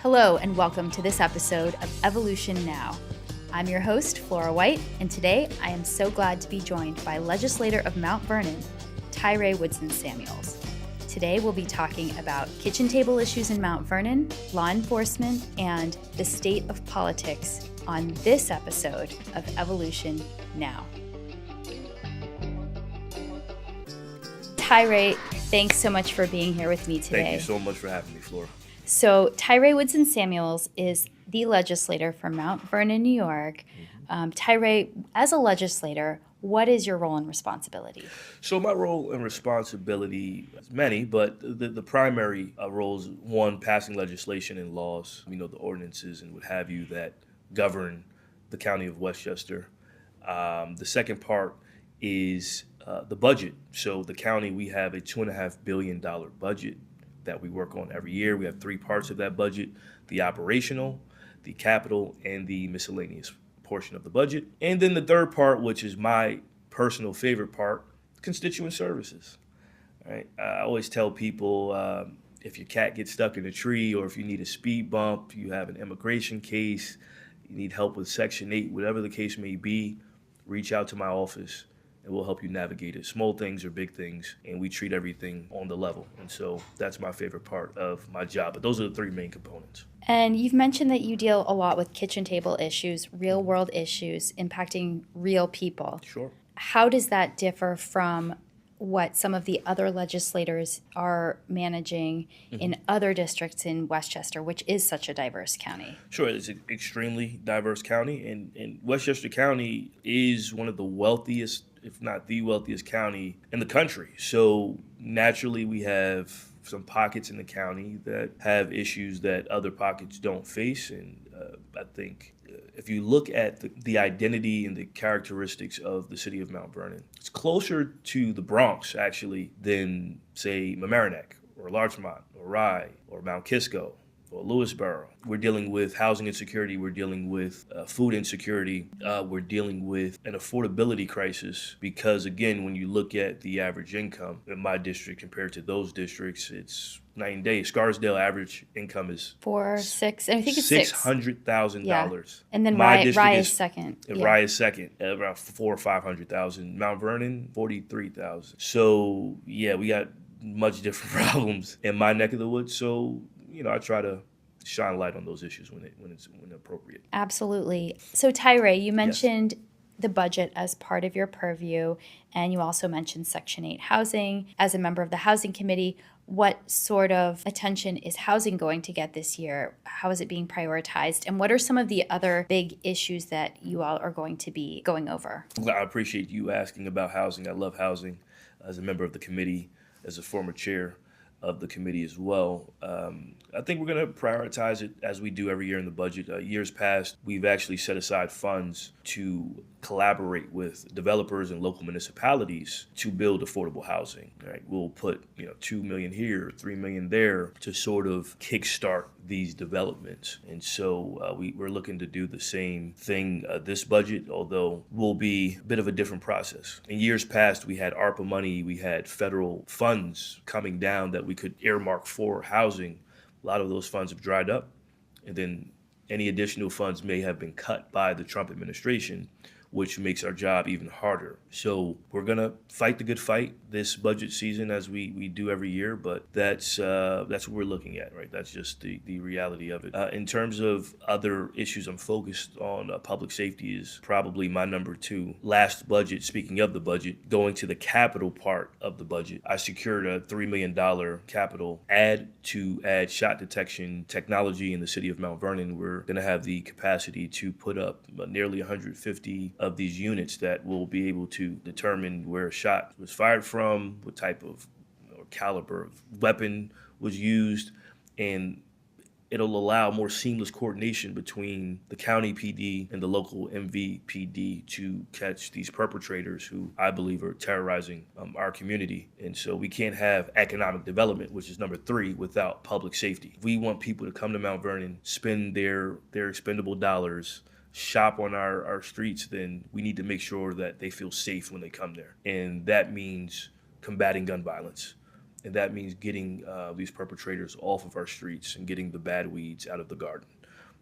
Hello and welcome to this episode of Evolution Now. I'm your host, Flora White, and today I am so glad to be joined by Legislator of Mount Vernon, Tyrae Woodson-Samuels. Today we'll be talking about kitchen table issues in Mount Vernon, law enforcement, and the state of politics on this episode of Evolution Now. Tyrae, thanks so much for being here with me today. Thank you so much for having me, Flora. So Tyrae Woodson-Samuels is the legislator for Mount Vernon, New York. Tyrae, as a legislator, what is your role and responsibility? So my role and responsibility is many, but the primary role is one, passing legislation and laws, the ordinances and what have you that govern the county of Westchester. The second part is the budget. So the county, we have a $2.5 billion budget that we work on every year. We have three parts of that budget: the operational, the capital, and the miscellaneous portion of the budget. And then the third part, which is my personal favorite part, constituent services. All right. I always tell people if your cat gets stuck in a tree, or if you need a speed bump, you have an immigration case, you need help with Section 8, whatever the case may be, reach out to my office and we'll help you navigate it. Small things or big things, and we treat everything on the level. And so that's my favorite part of my job. But those are the three main components. And you've mentioned that you deal a lot with kitchen table issues, real world issues impacting real people. Sure. How does that differ from what some of the other legislators are managing in other districts in Westchester, which is such a diverse county? Sure, it's an extremely diverse county, and Westchester County is one of the wealthiest, if not the wealthiest county in the country. So naturally we have some pockets in the county that have issues that other pockets don't face, and I think if you look at the identity and the characteristics of the city of Mount Vernon, it's closer to the Bronx, actually, than, say, Mamaroneck or Larchmont or Rye or Mount Kisco or Lewisboro. We're dealing with housing insecurity. We're dealing with food insecurity. We're dealing with an affordability crisis because, again, when you look at the average income in my district compared to those districts, it's night and day. Scarsdale average income is I think it's $600,000. Yeah. And then My Rye district is second. Rye is second, at around $400,000 or $500,000. Mount Vernon, $43,000. So yeah, we got much different problems in my neck of the woods. So I try to shine light on those issues when appropriate. Absolutely. So Tyrae, you mentioned the budget as part of your purview, and you also mentioned Section 8 housing. As a member of the Housing Committee, what sort of attention is housing going to get this year? How is it being prioritized? And what are some of the other big issues that you all are going to be going over? Well, I appreciate you asking about housing. I love housing as a member of the committee, as a former chair of the committee as well. I think we're going to prioritize it as we do every year in the budget. Years past, we've actually set aside funds to collaborate with developers and local municipalities to build affordable housing. Right? We'll put $2 million here, $3 million there to sort of kickstart these developments. And so we're looking to do the same thing this budget, although will be a bit of a different process. In years past, we had ARPA money, we had federal funds coming down that we could earmark for housing. A lot of those funds have dried up, and then any additional funds may have been cut by the Trump administration, which makes our job even harder. So we're gonna fight the good fight this budget season as we do every year, but that's what we're looking at, right? That's just the reality of it. In terms of other issues I'm focused on, public safety is probably my number two. Last budget, speaking of the budget, going to the capital part of the budget, I secured a $3 million capital to add shot detection technology in the city of Mount Vernon. We're gonna have the capacity to put up nearly 150 of these units that will be able to determine where a shot was fired from, what type of or caliber of weapon was used, and it'll allow more seamless coordination between the county PD and the local MVPD to catch these perpetrators who I believe are terrorizing our community. And so we can't have economic development, which is number three, without public safety. If we want people to come to Mount Vernon, spend their expendable dollars, shop on our streets, then we need to make sure that they feel safe when they come there. And that means combating gun violence. And that means getting these perpetrators off of our streets and getting the bad weeds out of the garden.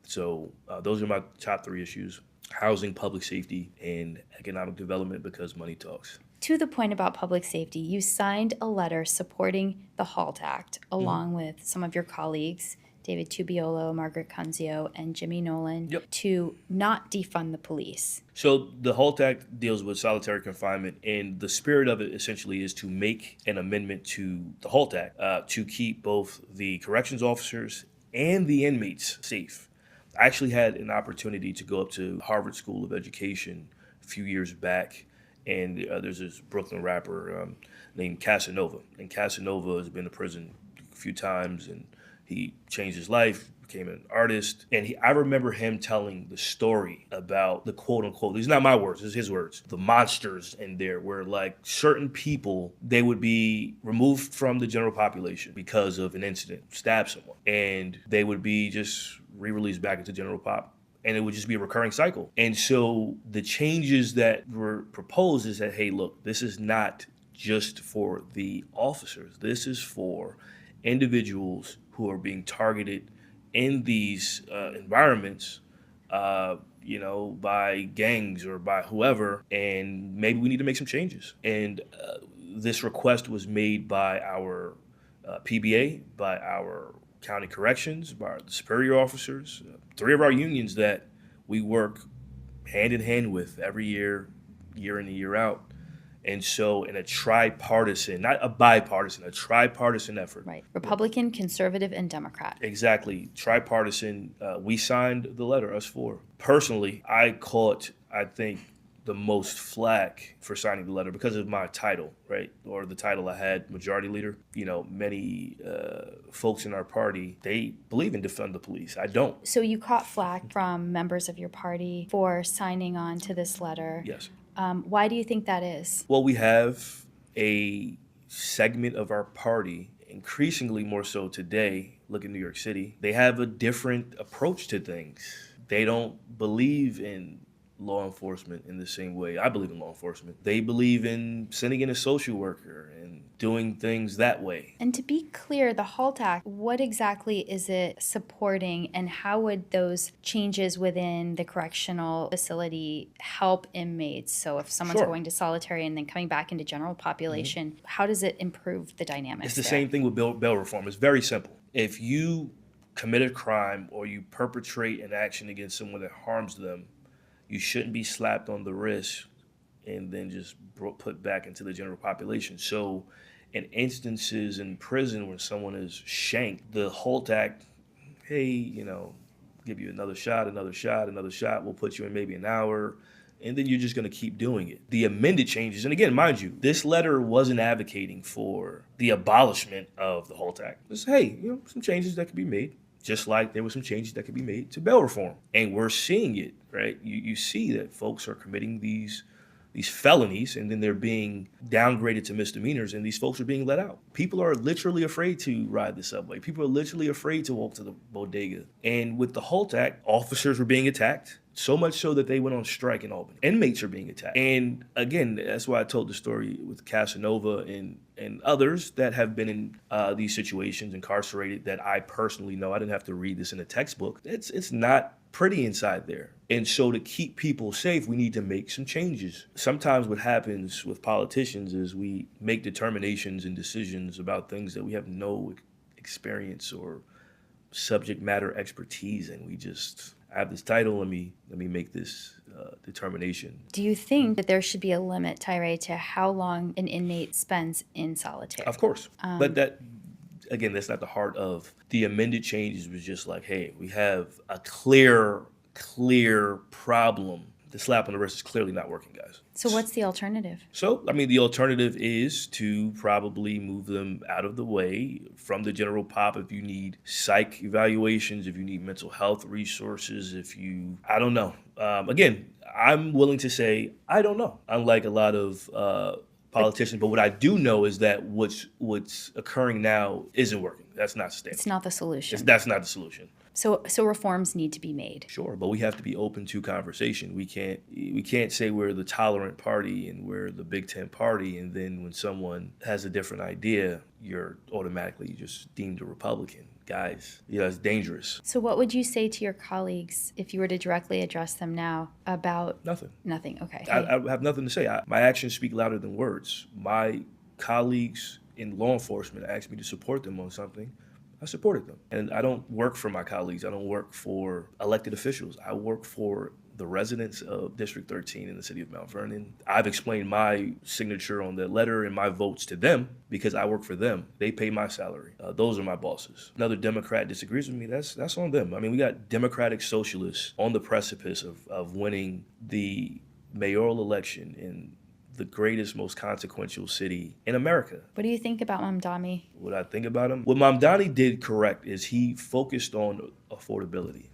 So those are my top three issues: housing, public safety, and economic development, because money talks. To the point about public safety, you signed a letter supporting the HALT Act along with some of your colleagues, David Tubiolo, Margaret Cunzio, and Jimmy Nolan, to not defund the police. So the HALT Act deals with solitary confinement, and the spirit of it essentially is to make an amendment to the HALT Act to keep both the corrections officers and the inmates safe. I actually had an opportunity to go up to Harvard School of Education a few years back, and there's this Brooklyn rapper named Casanova. And Casanova has been to prison a few times, and he changed his life, became an artist. And I remember him telling the story about the quote unquote, these are not my words, this is his words, the monsters in there, where like certain people, they would be removed from the general population because of an incident, stab someone, and they would be just re-released back into general pop. And it would just be a recurring cycle. And so the changes that were proposed is that, hey, look, this is not just for the officers. This is for individuals who are being targeted in these environments, by gangs or by whoever, and maybe we need to make some changes. And this request was made by our PBA, by our county corrections, by the superior officers, three of our unions that we work hand in hand with every year in and year out. And so in a tripartisan, not a bipartisan, a tripartisan effort. Right. Republican, conservative, and Democrat. Exactly. Tripartisan. We signed the letter, us four. Personally, I caught, I think, the most flack for signing the letter because of my title, right? Or the title I had, majority leader. Many folks in our party, they believe in defund the police. I don't. So you caught flack from members of your party for signing on to this letter. Yes. Why do you think that is? Well, we have a segment of our party, increasingly more so today, look at New York City, they have a different approach to things. They don't believe in law enforcement in the same way I believe in law enforcement. They believe in sending in a social worker and doing things that way. And to be clear, the HALT Act, what exactly is it supporting, and how would those changes within the correctional facility help inmates? So if someone's going to solitary and then coming back into general population, how does it improve the dynamics? It's the same thing with bail reform. It's very simple. If you commit a crime or you perpetrate an action against someone that harms them, you shouldn't be slapped on the wrist and then just put back into the general population. So in instances in prison where someone is shanked, the HALT Act, hey, give you another shot, we'll put you in maybe an hour, and then you're just gonna keep doing it. The amended changes, and again, mind you, this letter wasn't advocating for the abolishment of the HALT Act. It's, hey, some changes that could be made. Just like there were some changes that could be made to bail reform. And we're seeing it, right? You see that folks are committing these felonies, and then they're being downgraded to misdemeanors, and these folks are being let out. People are literally afraid to ride the subway. People are literally afraid to walk to the bodega. And with the HALT Act, officers were being attacked, so much so that they went on strike in Albany. Inmates are being attacked. And again, that's why I told the story with Casanova and others that have been in these situations, incarcerated, that I personally know. I didn't have to read this in a textbook. It's not pretty inside there. And so to keep people safe, we need to make some changes. Sometimes what happens with politicians is we make determinations and decisions about things that we have no experience or subject matter expertise in. We just, I have this title, let me make this determination. Do you think that there should be a limit, Tyrae, to how long an inmate spends in solitary? Of course. But that, again, that's not the heart of the amended changes. Was just like, hey, we have a clear problem. The slap on the wrist is clearly not working, guys. So what's the alternative? So, the alternative is to probably move them out of the way from the general pop. If you need psych evaluations, if you need mental health resources, I don't know. Again, I'm willing to say, I don't know, unlike a lot of politicians. But what I do know is that what's occurring now isn't working. That's not sustainable. It's not the solution. That's not the solution. So reforms need to be made. Sure, but we have to be open to conversation. We can't say we're the tolerant party and we're the Big Ten party, and then when someone has a different idea, you're automatically just deemed a Republican. Guys, it's dangerous. So what would you say to your colleagues if you were to directly address them now about... Nothing. Okay. I have nothing to say. My actions speak louder than words. My colleagues in law enforcement asked me to support them on something. I supported them. And I don't work for my colleagues. I don't work for elected officials. I work for the residents of District 13 in the city of Mount Vernon. I've explained my signature on the letter and my votes to them because I work for them. They pay my salary. Those are my bosses. Another Democrat disagrees with me, that's on them. I mean, we got Democratic socialists on the precipice of winning the mayoral election in the greatest, most consequential city in America. What do you think about Mamdani? What I think about him? What Mamdani did correct is he focused on affordability.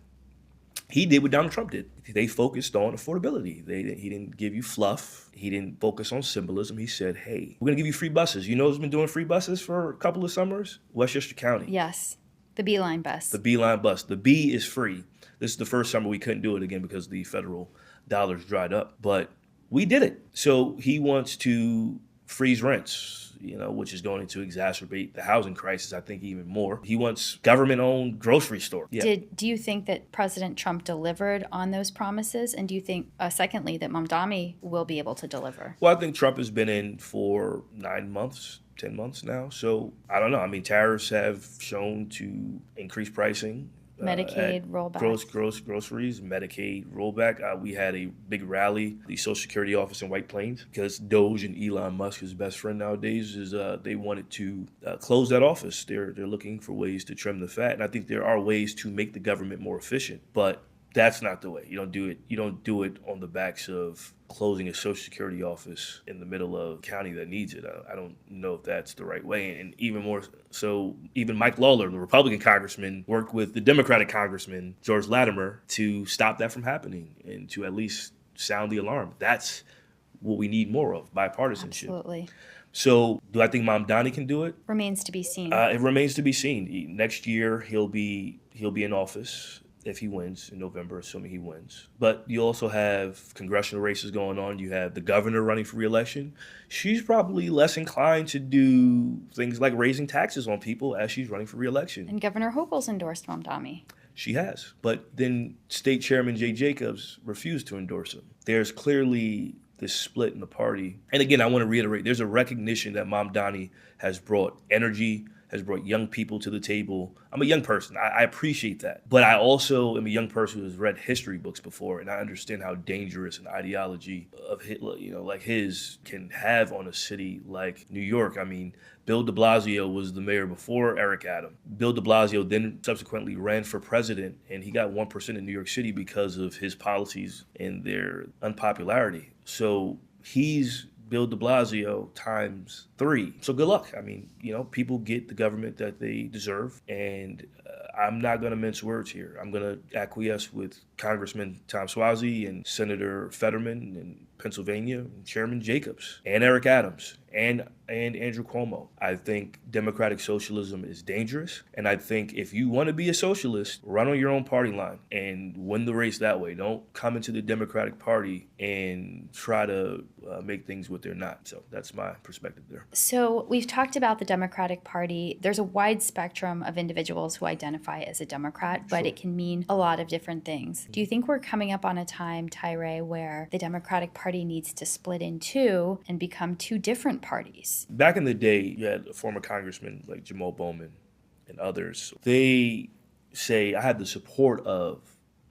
He did what Donald Trump did. They focused on affordability. He didn't give you fluff. He didn't focus on symbolism. He said, hey, we're going to give you free buses. You know who's been doing free buses for a couple of summers? Westchester County. Yes, the Beeline bus. The Beeline bus. The B is free. This is the first summer we couldn't do it again because the federal dollars dried up. But we did it. So he wants to freeze rents, which is going to exacerbate the housing crisis, I think, even more. He wants government-owned grocery store. Yeah. Do you think that President Trump delivered on those promises? And do you think, secondly, that Mamdani will be able to deliver? Well, I think Trump has been in for 9 months, 10 months now. So I don't know. I mean, tariffs have shown to increase pricing. Medicaid rollback. Groceries, Medicaid rollback. We had a big rally, the Social Security office in White Plains, because Doge and Elon Musk, his best friend nowadays, is they wanted to close that office. They're looking for ways to trim the fat, and I think there are ways to make the government more efficient, but that's not the way. You don't do it. You don't do it on the backs of closing a Social Security office in the middle of a county that needs it. I don't know if that's the right way. And even more so, even Mike Lawler, the Republican congressman, worked with the Democratic congressman, George Latimer, to stop that from happening and to at least sound the alarm. That's what we need more of, bipartisanship. Absolutely. So do I think Mamdani can do it? Remains to be seen. It remains to be seen. Next year, he'll be in office if he wins in November, assuming he wins. But you also have congressional races going on. You have the governor running for re-election. She's probably less inclined to do things like raising taxes on people as she's running for re-election. And Governor Hochul's endorsed Mamdani. She has. But then State Chairman Jay Jacobs refused to endorse him. There's clearly this split in the party. And again, I want to reiterate, there's a recognition that Mamdani has brought energy, has brought young people to the table. I'm a young person. I appreciate that. But I also am a young person who has read history books before, and I understand how dangerous an ideology of Hitler, like his, can have on a city like New York. I mean, Bill de Blasio was the mayor before Eric Adams. Bill de Blasio then subsequently ran for president, and he got 1% in New York City because of his policies and their unpopularity. So he's Bill de Blasio times 3. So good luck. I mean, people get the government that they deserve, and I'm not going to mince words here. I'm going to acquiesce with Congressman Tom Suozzi and Senator Fetterman in Pennsylvania, and Chairman Jacobs, and Eric Adams, and Andrew Cuomo. I think democratic socialism is dangerous, and I think if you want to be a socialist, run on your own party line and win the race that way. Don't come into the Democratic Party and try to make things what they're not. So that's my perspective there. So we've talked about the Democratic Party. There's a wide spectrum of individuals who identify as a Democrat, but it can mean a lot of different things. Do you think we're coming up on a time, Tyrae, where the Democratic Party needs to split in two and become two different parties? Back in the day, you had former congressmen like Jamal Bowman and others. They say, I had the support of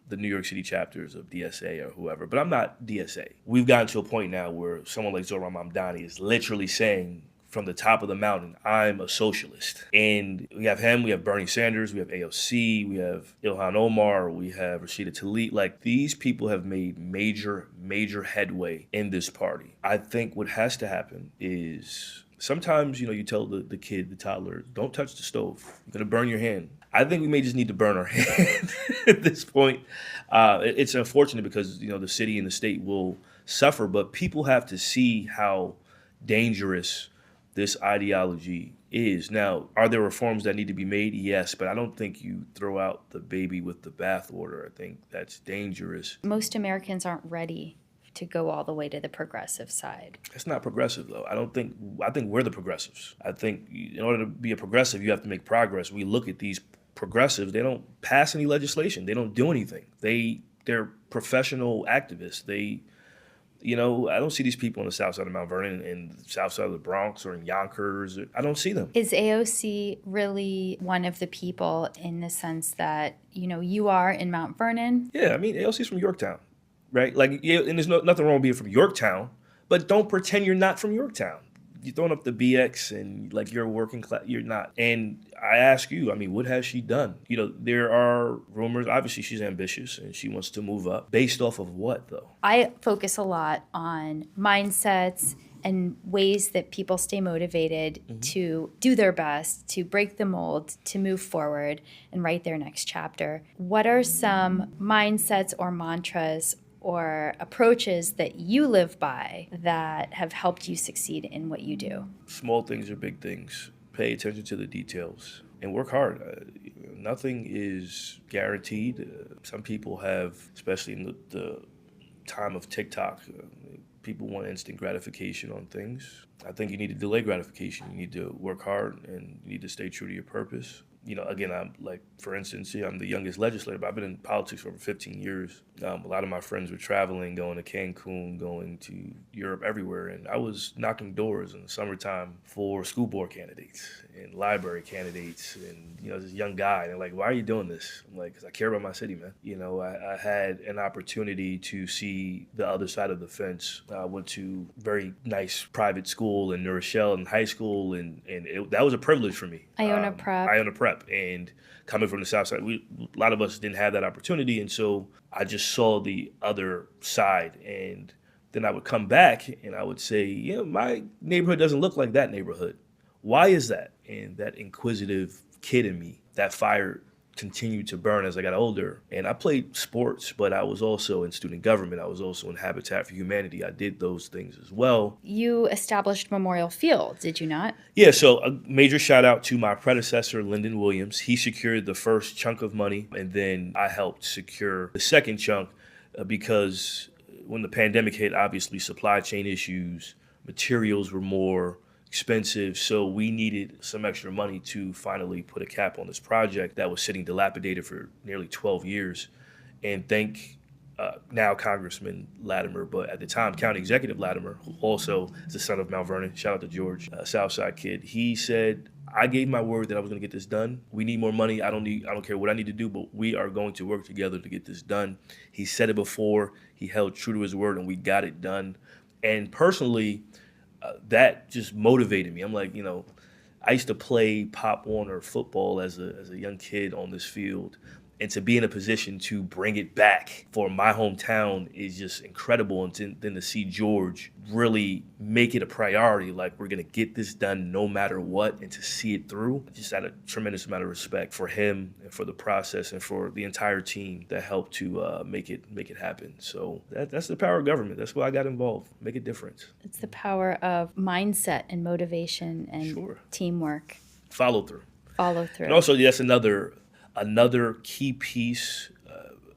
the New York City chapters of DSA or whoever, but I'm not DSA. We've gotten to a point now where someone like Zohran Mamdani is literally saying from the top of the mountain, I'm a socialist. And we have him, we have Bernie Sanders, we have AOC, we have Ilhan Omar, we have Rashida Tlaib. Like, these people have made major headway in this party. I think what has to happen is sometimes, you tell the kid, the toddler, don't touch the stove. You're going to burn your hand. I think we may just need to burn our hand at this point. It's unfortunate because, the city and the state will suffer, but people have to see how dangerous this ideology is. Now, are there reforms that need to be made? Yes, but I don't think you throw out the baby with the bathwater. I think that's dangerous. Most Americans aren't ready to go all the way to the progressive side. It's not progressive, though. I think we're the progressives. I think in order to be a progressive, you have to make progress. We look at these progressives, they don't pass any legislation. They don't do anything. They're professional activists. I don't see these people on the south side of Mount Vernon and the south side of the Bronx or in Yonkers. I don't see them. Is AOC really one of the people in the sense that, you are in Mount Vernon? Yeah, I mean, AOC's from Yorktown, right? Like, yeah, and there's nothing wrong with being from Yorktown, but don't pretend you're not from Yorktown. You're throwing up the BX and like you're working class, you're not. And I ask you, I mean, what has she done? There are rumors, obviously she's ambitious and she wants to move up. Based off of what, though? I focus a lot on mindsets and ways that people stay motivated to do their best, to break the mold, to move forward and write their next chapter. What are some mindsets or mantras or approaches that you live by that have helped you succeed in what you do? Small things are big things. Pay attention to the details and work hard. Nothing is guaranteed. Some people have, especially in the time of TikTok, people want instant gratification on things. I think you need to delay gratification. You need to work hard and you need to stay true to your purpose. Again, I'm like, for instance, I'm the youngest legislator, but I've been in politics for over 15 years. A lot of my friends were traveling, going to Cancun, going to Europe, everywhere. And I was knocking doors in the summertime for school board candidates and library candidates. And, this young guy, and they're like, why are you doing this? I'm like, because I care about my city, man. I had an opportunity to see the other side of the fence. I went to very nice private school in New Rochelle in high school, and that was a privilege for me. Iona Prep. And coming from the south side, a lot of us didn't have that opportunity. And so I just saw the other side. And then I would come back and I would say, my neighborhood doesn't look like that neighborhood. Why is that? And that inquisitive kid in me, that fire continued to burn as I got older. And I played sports, but I was also in student government. I was also in Habitat for Humanity. I did those things as well. You established Memorial Field, did you not? Yeah, so a major shout out to my predecessor, Lyndon Williams. He secured the first chunk of money, and then I helped secure the second chunk because when the pandemic hit, obviously supply chain issues, materials were more expensive, so we needed some extra money to finally put a cap on this project that was sitting dilapidated for nearly 12 years. And thank now Congressman Latimer, but at the time County Executive Latimer, who also is the son of Mount Vernon, shout out to George, Southside kid. He said, I gave my word that I was going to get this done. We need more money. I don't care what I need to do, but we are going to work together to get this done. He said it before. He held true to his word, and we got it done. And personally, that just motivated me. I'm like, I used to play Pop Warner football as a young kid on this field. And to be in a position to bring it back for my hometown is just incredible. And then to see George really make it a priority, like we're going to get this done no matter what, and to see it through, just had a tremendous amount of respect for him and for the process and for the entire team that helped to make it happen. So that's the power of government. That's why I got involved. Make a difference. It's the power of mindset and motivation and teamwork. Follow through. And also, yes, another key piece,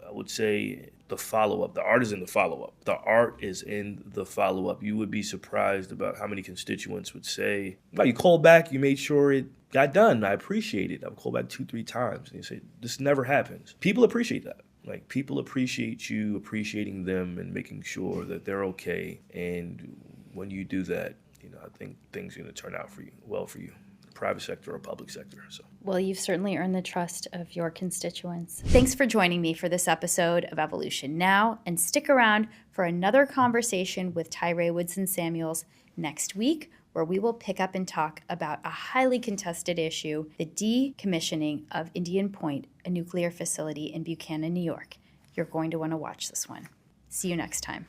I would say, the follow-up. The art is in the follow-up. The art is in the follow-up. You would be surprised about how many constituents would say, well, you called back, you made sure it got done. I appreciate it. I've called back 2-3 times. And you say, this never happens. People appreciate that. Like, people appreciate you appreciating them and making sure that they're okay. And when you do that, I think things are going to turn out well for you. Private sector or public sector. Well, you've certainly earned the trust of your constituents. Thanks for joining me for this episode of Evolution Now, and stick around for another conversation with Tyrae Woodson-Samuels next week, where we will pick up and talk about a highly contested issue, the decommissioning of Indian Point, a nuclear facility in Buchanan, New York. You're going to want to watch this one. See you next time.